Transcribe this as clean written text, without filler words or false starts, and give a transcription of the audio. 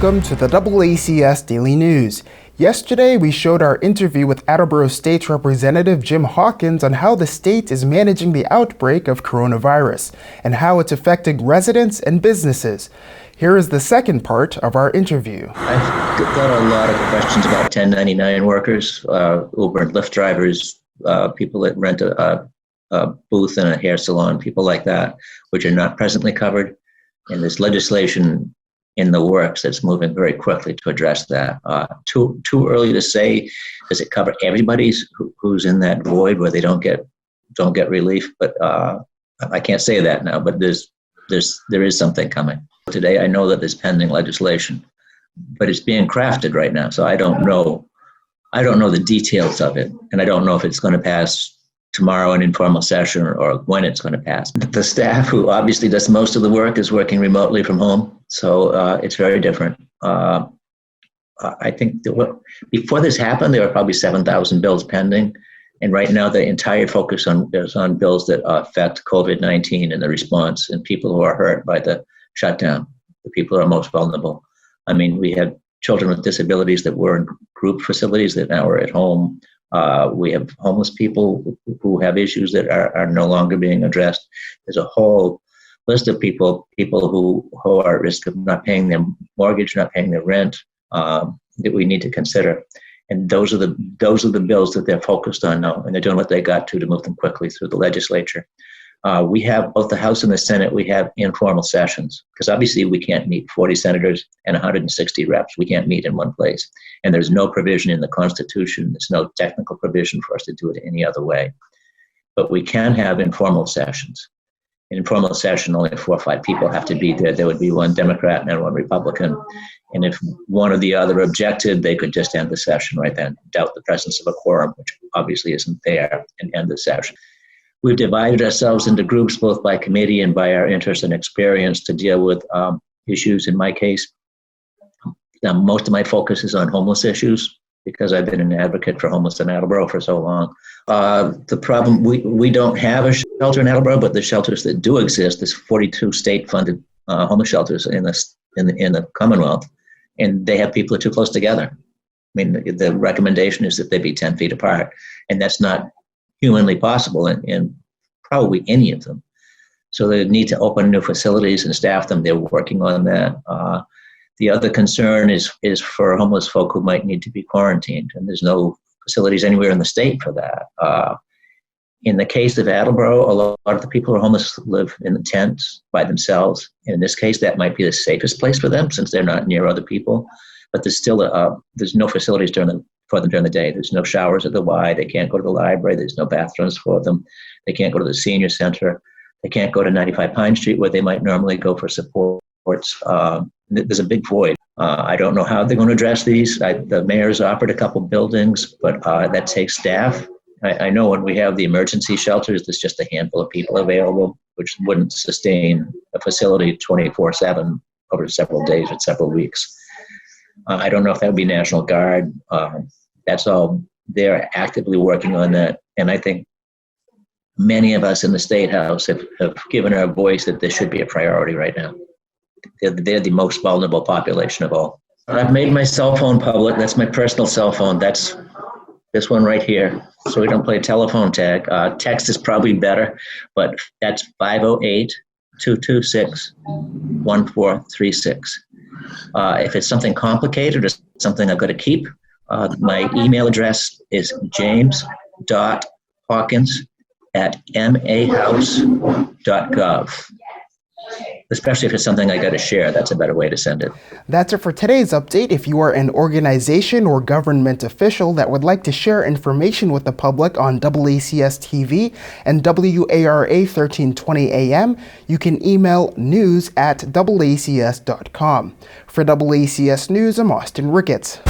welcome to the AACS Daily News. Yesterday, we showed our interview with Attleboro State Representative Jim Hawkins on how the state is managing the outbreak of coronavirus and how it's affecting residents and businesses. Here is the second part of our interview. I've got a lot of questions about 1099 workers, Uber and Lyft drivers, people that rent a booth in a hair salon, people like that, which are not presently covered. And there's legislation in the works that's moving very quickly to address that. Too early to say, does it cover everybody who's in that void where they don't get relief? But I can't say that now. But there is something coming. Today, I know that there's pending legislation, but it's being crafted right now. So I don't know the details of it, and I don't know if it's going to pass tomorrow in informal session or when it's going to pass. The staff, who obviously does most of the work, is working remotely from home, so it's very different. I think that before this happened, there were probably 7,000 bills pending, and right now the entire focus is on bills that affect COVID-19 and the response and people who are hurt by the shutdown, the people who are most vulnerable. I mean, we have children with disabilities that were in group facilities that now are at home. We have homeless people who have issues that are no longer being addressed. There's a whole list of people who are at risk of not paying their mortgage, not paying their rent, that we need to consider. And those are the bills that they're focused on now, and they're doing what they got to move them quickly through the legislature. We have both the House and the Senate. We have informal sessions because obviously we can't meet 40 senators and 160 reps. We can't meet in one place. And there's no provision in the Constitution. There's no technical provision for us to do it any other way. But we can have informal sessions. In informal session, only 4 or 5 people have to be there. There would be one Democrat and one Republican. And if one or the other objected, they could just end the session right then, doubt the presence of a quorum, which obviously isn't there, and end the session. We've divided ourselves into groups, both by committee and by our interest and experience, to deal with issues. In my case, now most of my focus is on homeless issues because I've been an advocate for homeless in Attleboro for so long. The problem, we don't have a shelter in Attleboro, but the shelters that do exist, there's 42 state-funded homeless shelters in the Commonwealth, and they have people too close together. I mean, the recommendation is that they be 10 feet apart, and that's not humanly possible in probably any of them. So they need to open new facilities and staff them. They're working on that. The other concern is for homeless folk who might need to be quarantined, and there's no facilities anywhere in the state for that. In the case of Attleboro, a lot of the people who are homeless live in the tents by themselves. And in this case, that might be the safest place for them since they're not near other people. But there's still there's no facilities for them during the day. There's no showers at the Y. They can't go to the library. There's no bathrooms for them. They can't go to the senior center. They can't go to 95 Pine Street where they might normally go for supports. There's a big void. I don't know how they're going to address these. The mayor's offered a couple buildings, but that takes staff. I know when we have the emergency shelters, there's just a handful of people available, which wouldn't sustain a facility 24/7 over several days or several weeks. I don't know if that would be National Guard. That's all. They're actively working on that. And I think many of us in the State House have given our voice that this should be a priority right now. They're the most vulnerable population of all. I've made my cell phone public. That's my personal cell phone. That's this one right here. So we don't play telephone tag. Text is probably better, but that's 508-226-1436. If it's something complicated or something I've got to keep, my email address is james.hawkins@mahouse.gov. Especially if it's something I got to share, that's a better way to send it. That's it for today's update. If you are an organization or government official that would like to share information with the public on AACS TV and WARA 1320 AM, you can email news@AACS.com. For AACS News, I'm Austin Ricketts.